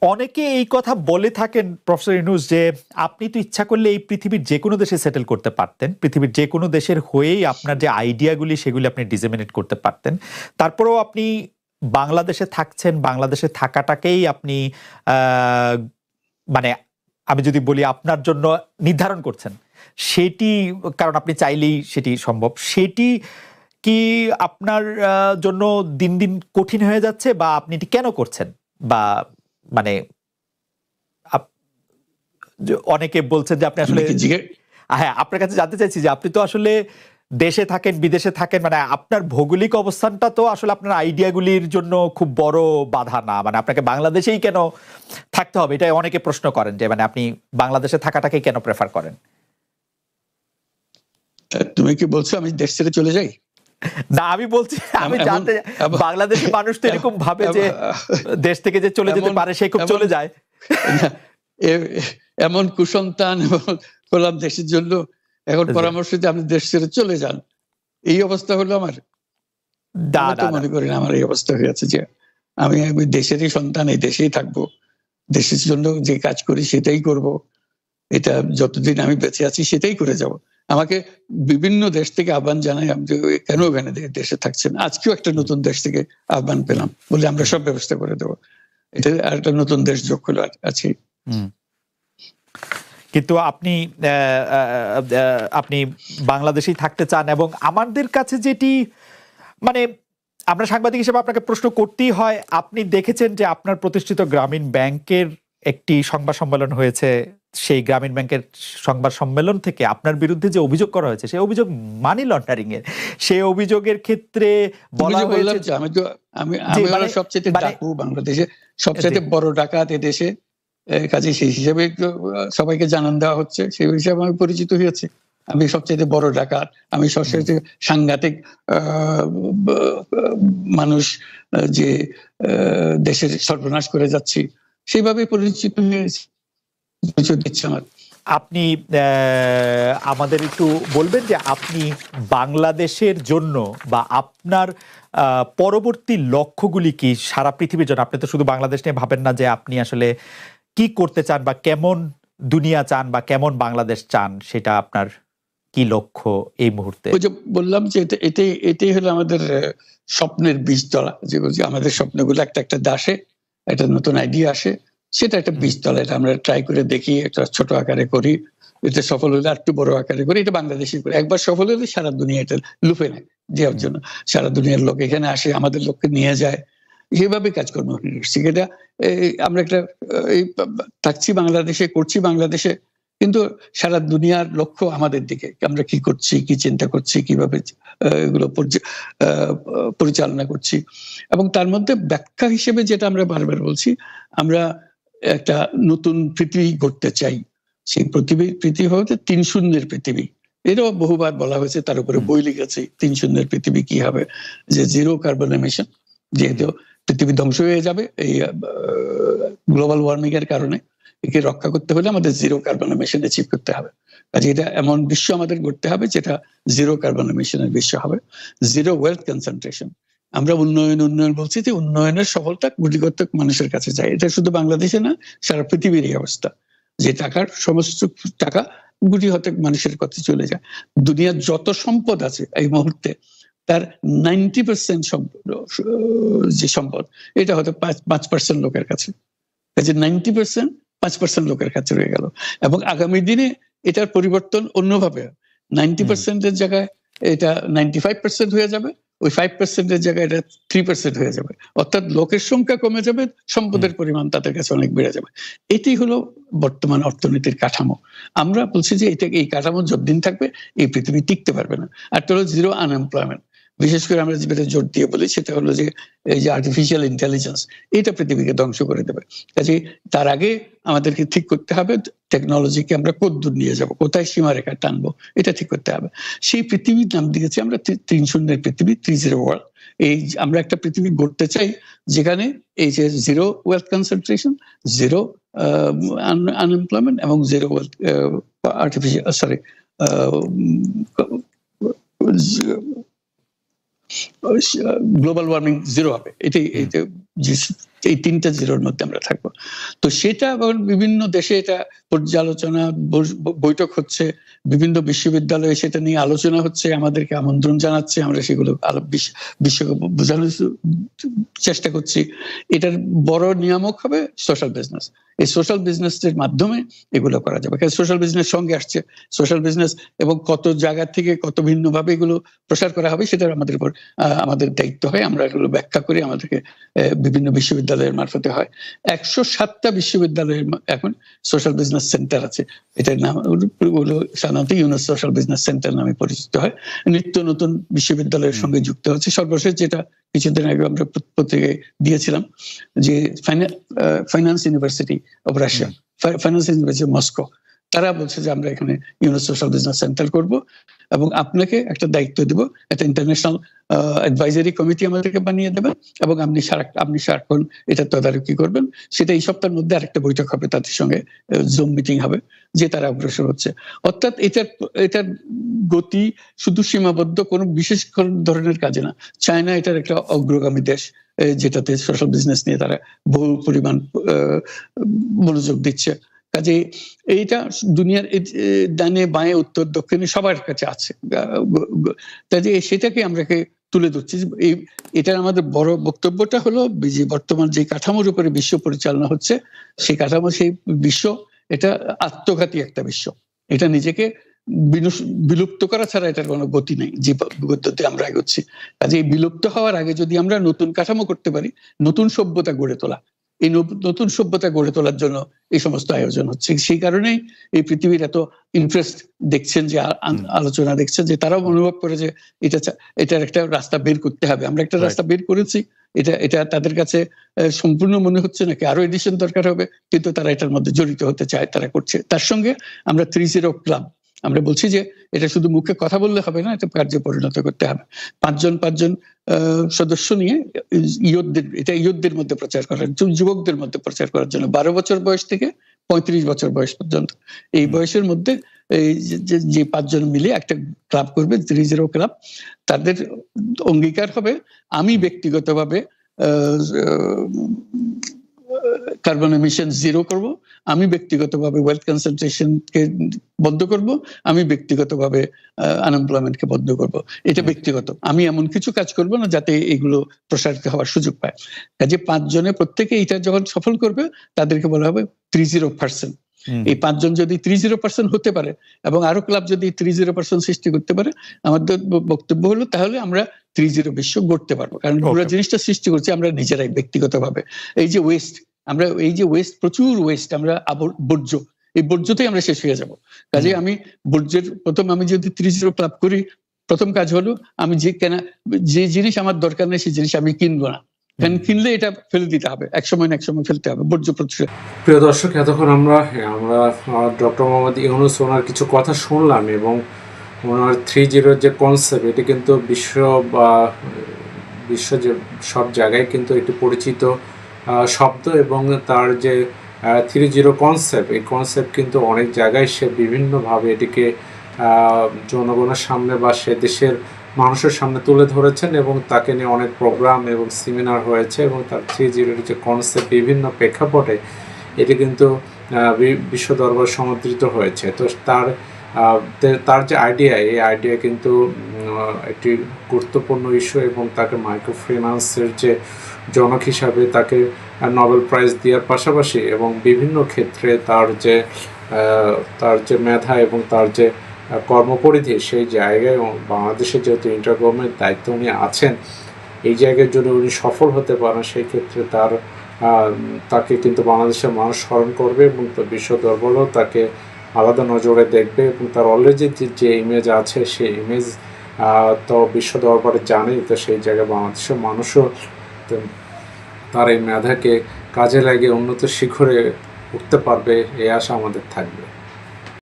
অনেকে এই কথা বলে থাকেন প্রফেসর ইউনূস যে আপনি তো ইচ্ছা করলে এই পৃথিবীর যে কোনো দেশে সেটেল করতে পারতেন, পৃথিবীর যে কোনো দেশের হয়েই আপনার যে আইডিয়াগুলি সেগুলি আপনি ডিসেমিনেট করতে পারতেন, তারপরেও আপনি বাংলাদেশে থাকছেন, বাংলাদেশে থাকাটাকেই আপনি মানে আমি যদি বলি আপনার জন্য নির্ধারণ করছেন, সেটি কারণ আপনি চাইলেই সেটি সম্ভব, সেটি কি আপনার জন্য দিন দিন কঠিন হয়ে যাচ্ছে, বা আপনি এটি কেন করছেন? বা মানে অনেকে বলছেন যে আপনি আসলে, হ্যাঁ আপনার কাছে জানতে চাইছি যে আপনি তো আসলে দেশে থাকেন, বিদেশে থাকেন, মানে আপনার ভৌগোলিক অবস্থানটা তো আসলে আপনার আইডিয়াগুলির জন্য খুব বড় বাধা না, মানে আপনাকে বাংলাদেশেই কেন থাকতে হবে, এটা অনেকে প্রশ্ন করেন যে মানে আপনি বাংলাদেশে থাকাটাকে কেন প্রেফার করেন? তুমি কি বলছো আমি দেশ ছেড়ে চলে যাই? না, আমি বলছি, আমি জানতে, বাংলাদেশের মানুষ তো এরকম ভাবে যে দেশ থেকে যে চলে যেতে পারে সে খুব চলে যায়। এমন কুসন্তান হলাম দেশের জন্য, এখন পরামর্শ দিয়ে আপনি দেশ ছেড়ে চলে যান, এই অবস্থা হলো আমার? মনে করি না আমার এই অবস্থা হয়ে আছে যে আমি দেশেরই সন্তান, এই দেশেই থাকবো, দেশের জন্য যে কাজ করি সেটাই করব, এটা যতদিন আমি বেঁচে আছি সেটাই করে যাব। আমাকে বিভিন্ন দেশ থেকে আহ্বান জানাই, আমি কেন ওখানে দেশে থাকছেন। আজকেও একটা নতুন দেশ থেকে আহ্বান পেলাম, বলে আমরা সব ব্যবস্থা করে দেবো। এটা আর একটা নতুন দেশ যোগ হলো আছে। কিন্তু আপনি আপনি বাংলাদেশেই থাকতে চান, এবং আমাদের কাছে যেটি মানে আমরা সাংবাদিক হিসেবে আপনাকে প্রশ্ন করতেই হয়, আপনি দেখেছেন যে আপনার প্রতিষ্ঠিত গ্রামীণ ব্যাংকের একটি সংবাদ সম্মেলন হয়েছে, সেই গ্রামীণ ব্যাংকের সংবাদ সম্মেলন থেকে আপনার বিরুদ্ধে যে অভিযোগ করা হয়েছে সেই অভিযোগ মানি লন্ডারিং এর, সেই অভিযোগের ক্ষেত্রে বলা হয়েছে আমি সবচেয়ে ডাকু বাংলাদেশে, সবচেয়ে বড় ডাকাত এদেশে, কাজে সেই হিসাবে সবাইকে জানান দেওয়া হচ্ছে, সেই হিসাবে আমি পরিচিত হয়েছি। আমি সবচেয়ে বড় ডাকাত, আমি সবচেয়ে সাংঘাতিক মানুষ যে দেশের সর্বনাশ করে যাচ্ছি, সেইভাবে পরিচিত হয়েছি। আপনি আমাদের একটু বলবেন যে আপনি বাংলাদেশের জন্য বা আপনার পরবর্তী লক্ষ্যগুলি কি সারা পৃথিবীর জন্য? আপনি তো শুধু বাংলাদেশ নিয়ে ভাবেন না, যে আপনি আসলে কি করতে চান বা কেমন দুনিয়া চান বা কেমন বাংলাদেশ চান, সেটা আপনার কি লক্ষ্য এই মুহূর্তে? ওই যে বললাম যে এটাই হলো আমাদের স্বপ্নের বীজতলা, যে আমাদের স্বপ্নগুলো একটা একটা দাসে একটা নতুন আইডিয়া আসে, সেটা একটা বীজতলা, এটা আমরা ট্রাই করে দেখি, একটা ছোট আকারে করি, এটা সফল হলে একটু বড় আকারে করি, এটা বাংলাদেশি করি। একবার সফল হলে সারা দুনিয়া এটা লুফে নেয় দেওয়ার জন্য, সারা দুনিয়ার লোক এখানে আসে, আমাদের লোককে নিয়ে যায়, এইভাবে কাজকর্ম করছি। এটা আমরা একটা থাকছি বাংলাদেশে, করছি বাংলাদেশে, কিন্তু সারা দুনিয়ার লক্ষ্য আমাদের দিকে, আমরা কি করছি, কি চিন্তা করছি, কিভাবে এগুলো পরিচালনা করছি। এবং তার মধ্যে ব্যাখ্যা হিসেবে যেটা আমরা বারবার বলছি, আমরা একটা নতুন পৃথিবী গড়তে চাই। সেই পৃথিবী হচ্ছে ৩ শূন্যের পৃথিবী, এটাও বহুবার বলা হয়েছে, তার উপরে বই লিখেছি। ৩ শূন্যের পৃথিবী কি হবে, যে জিরো কার্বন এমিশন, যেহেতু পৃথিবী ধ্বংস হয়ে যাবে এই গ্লোবাল ওয়ার্মিং এর কারণে, একে রক্ষা করতে হলে আমাদের জিরো কার্বন এমিশন অ্যাচিভ করতে হবে। কাজে এটা এমন বিশ্ব আমাদের গড়তে হবে যেটা জিরো কার্বন এমিশনের বিশ্ব হবে। জিরো ওয়েলথ কনসেন্ট্রেশন, আমরা উন্নয়ন বলছি, যে উন্নয়নের সফলতা গুটিকত মানুষের কাছে যায়। এটা শুধু বাংলাদেশে না, সারা পৃথিবীর এই অবস্থা, যে সমস্ত টাকা গুটি হতে মানুষের কাছে চলে যায়। দুনিয়ার যত সম্পদ আছে এই মুহূর্তে, তার 90% যে সম্পদ, এটা হয়তো 5% লোকের কাছে, 90% 5% লোকের কাছে রয়ে গেল। এবং আগামী দিনে এটার পরিবর্তন অন্যভাবে, 90% জায়গায় এটা 95% হয়ে যাবে, ওই 5% জায়গায় এটা 3% হয়ে যাবে। অর্থাৎ লোকের সংখ্যা কমে যাবে, সম্পদের পরিমাণ তাদের কাছে অনেক বেড়ে যাবে। এটি হলো বর্তমান অর্থনীতির কাঠামো। আমরা বলছি যে এই কাঠামো যতদিন থাকবে এই পৃথিবী টিকতে পারবে না। আর হলো জিরো আনএমপ্লয়মেন্ট। বিশেষ করে আমরা যেটা জোর দিয়ে বলি, সেটা হলো যে এই যে আর্টিফিশিয়াল ইন্টেলিজেন্স, এটা পৃথিবীকে ধ্বংস করে দেবে। কাজে তার আগে আমাদেরকে ঠিক করতে হবে টেকনোলজিকে আমরা কতদূর নিয়ে যাব, কোথায় সীমারেখা টানবো, এটা ঠিক করতে হবে। সেই পৃথিবীর নাম দিয়েছি আমরা ৩ শূন্যের পৃথিবী, ৩-0 ওয়ার্ল্ড। এই আমরা একটা পৃথিবী গড়তে চাই যেখানে এই যে zero wealth concentration, zero unemployment এবং zero wealth global warming zero হবে। এটাই যে এই 3টা জিরোর মধ্যে আমরা থাকবো। তো সেটা আবার বিভিন্ন দেশে এটা পর্যালোচনা বৈঠক হচ্ছে, বিভিন্ন বিশ্ববিদ্যালয়ে সেটা নিয়ে আলোচনা হচ্ছে, আমাদেরকে আমন্ত্রণ জানাচ্ছে, আমরা সেগুলো বিশ্বকে বোঝানোর চেষ্টা করছি। এটার বড় নিয়ামক হবে সোশ্যাল বিজনেস। এই সোশ্যাল বিজনেসের মাধ্যমে এগুলো করা যাবে। কারণ সোশ্যাল বিজনেস সঙ্গে আসছে, সোশ্যাল বিজনেস এবং কত জায়গা থেকে কত ভিন্নভাবে এগুলো প্রসার করা হবে সেটা আমাদের উপর আমাদের দায়িত্ব হয়। আমরা এগুলো ব্যাখ্যা করি, আমাদেরকে বিভিন্ন বিশ্ববিদ্যালয়ের মারফতে হয়। 107টা বিশ্ববিদ্যালয়ের এখন সোশ্যাল বিজনেস সেন্টার আছে। এটার নাম হলো সাধারণত ইউনুস সোশ্যাল বিজনেস সেন্টার নামে পরিচিত হয়। নিত্য নতুন বিশ্ববিদ্যালয়ের সঙ্গে যুক্ত হচ্ছে। সর্বশেষ যেটা কিছুদিন আগে আমরা পত্রিকায় দিয়েছিলাম যে finance university of Russia, finance university Moscow, তারা বলছে যে আমরা এখানে ইউনুস সোশ্যাল বিজনেস সেন্টার করব এবং আপনাকে একটা দায়িত্ব দেব, একটা ইন্টারন্যাশনাল অ্যাডভাইজারি কমিটি আমাদেরকে বানিয়ে দেবেন এবং আপনি সারাক্ষণ এটা তদারকি করবেন। সেটা এই সপ্তাহের মধ্যে আরেকটা বৈঠক হবে, তাদের সঙ্গে জুম মিটিং হবে, যে তারা অগ্রসর হচ্ছে। অর্থাৎ এটার গতি শুধু সীমাবদ্ধ কোনো বিশেষ ধরনের কাজে না। চায়না এটার একটা অগ্রগামী দেশ, যেটাতে সোশ্যাল বিজনেস নিয়ে তারা বহু পরিমাণ মনোযোগ দিচ্ছে। কাজে এইটা দুনিয়ার ডানে বাঁয়ে উত্তর দক্ষিণে সবার কাছে আছে। কাজে সেটাকে আমরা তুলে ধরছি। এটার আমাদের বড় বক্তব্যটা হলো যে বর্তমান যে কাঠামোর উপরে বিশ্ব পরিচালনা হচ্ছে, সেই কাঠামো, সেই বিশ্ব এটা আত্মঘাতী একটা বিশ্ব। এটা নিজেকে বিলুপ্ত করা ছাড়া এটার কোনো গতি নেই, যে গতিতে আমরা এগোচ্ছি। কাজে এই বিলুপ্ত হওয়ার আগে যদি আমরা নতুন কাঠামো করতে পারি, নতুন সভ্যতা গড়ে তোলা, এই নতুন সভ্যতা গড়ে তোলার জন্য এই সমস্ত আয়োজন হচ্ছে। সেই কারণেই এই পৃথিবীর এত ইন্টারেস্ট দেখছেন, যে আলোচনা দেখছেন, যে তারাও অনুভব করে যে এটার একটা রাস্তা বের করতে হবে। আমরা একটা রাস্তা বের করেছি, এটা তাদের কাছে সম্পূর্ণ মনে হচ্ছে নাকি আরো এডিশন দরকার হবে, কিন্তু তারা এটার মধ্যে জড়িত হতে চায়, তারা করছে। তার সঙ্গে আমরা 30 ক্লাব, আমরা বলছি যে এটা শুধু মুখে কথা বললে হবে না, এটা কার্যে পরিণত করতে হবে। পাঁচজন সদস্য নিয়ে ইয়ুথদের মধ্যে প্রচার করার, যুবকদের মধ্যে প্রচার করার জন্য 12 বছর বয়স থেকে 35 বছর বয়স পর্যন্ত, এই বয়সের মধ্যে এই যে 5 জন মিলে একটা ক্লাব করবে, 30 ক্লাব। তাদের অঙ্গীকার হবে, আমি ব্যক্তিগতভাবে কার্বন এমিশন জিরো করব, আমি ব্যক্তিগতভাবে ওয়েলথ কনসেন্ট্রেশনকে বন্ধ করব, আমি ব্যক্তিগতভাবে আনএমপ্লয়মেন্টকে বন্ধ করব। এটা ব্যক্তিগত, আমি এমন কিছু কাজ করব না যাতে এগুলো প্রসারিত হওয়ার সুযোগ পায়। কাজে 5 জনে প্রত্যেকে এটা যখন সফল করবে, তাদেরকে বলা হবে 30%। এই 5 জন যদি 30% হতে পারে এবং আরো ক্লাব যদি 30% সৃষ্টি করতে পারে, আমাদের বক্তব্য হলো তাহলে আমরা 30 বিশ্ব গড়তে পারবো। কারণ পুরো জিনিসটা সৃষ্টি করছি আমরা নিজেরাই ব্যক্তিগতভাবে। এই যে ওয়েস্ট, প্রচুর ওয়েস্ট, আমরা বর্জ্য, এই বর্জ্যতেই আমরা শেষ হয়ে যাব। কাজে আমি বর্জ্যের আমি যদি 30 ক্লাব করি, প্রথম কাজ হলো আমি যে জিনিস আমার দরকার নেই সেই জিনিস আমি কিনবো না, কিনলে এটা ফেলে দিতে হবে, এক সময় ফেলতে হবে, বর্জ্য প্রতিরোধ। প্রিয় দর্শক, এতক্ষণ আমরা ডক্টর মোহাম্মদ ইউনুস ওনার কিছু কথা শুনলাম এবং ওনার 30 যে কনসেপ্ট, এটি কিন্তু বিশ্ব যে সব জায়গায় কিন্তু একটি পরিচিত শব্দ, এবং তার যে 30 কনসেপ্ট, এই কনসেপ্ট কিন্তু অনেক জায়গায় সে বিভিন্নভাবে এটিকে জনগণের সামনে বা সে দেশের মানুষের সামনে তুলে ধরেছেন এবং তাকে নিয়ে অনেক প্রোগ্রাম এবং সেমিনার হয়েছে এবং তার 30 যে কনসেপ্ট বিভিন্ন প্রেক্ষাপটে এটি কিন্তু বিশ্ব দরবার সমর্থিত হয়েছে। তো তার যে আইডিয়া, এই আইডিয়া কিন্তু একটি গুরুত্বপূর্ণ ইস্যু এবং তাকে মাইক্রো ফাইন্যান্সের যে জনক হিসাবে তাকে নোবেল প্রাইজ দেওয়ার পাশাপাশি এবং বিভিন্ন ক্ষেত্রে তার যে মেধা এবং তার যে কর্মপরিধি, সেই জায়গায় বাংলাদেশের যেহেতু ইন্টার গভর্নমেন্ট দায়িত্ব উনি আছেন, এই জায়গায় যদি উনি সফল হতে পারেন, সেই ক্ষেত্রে তাকে কিন্তু বাংলাদেশের মানুষ স্মরণ করবে এবং বিশ্ব দরবারও তাকে আলাদা নজরে দেখবে এবং তার অলরেডি যে ইমেজ আছে সেই ইমেজ তো বিশ্ব দরবারে জানে। তো সেই জায়গায় বাংলাদেশের মানুষও তার এই মেধাকে কাজে লাগিয়ে উন্নত শিখরে উঠতে পারবে, এই আশা আমাদের থাকবে।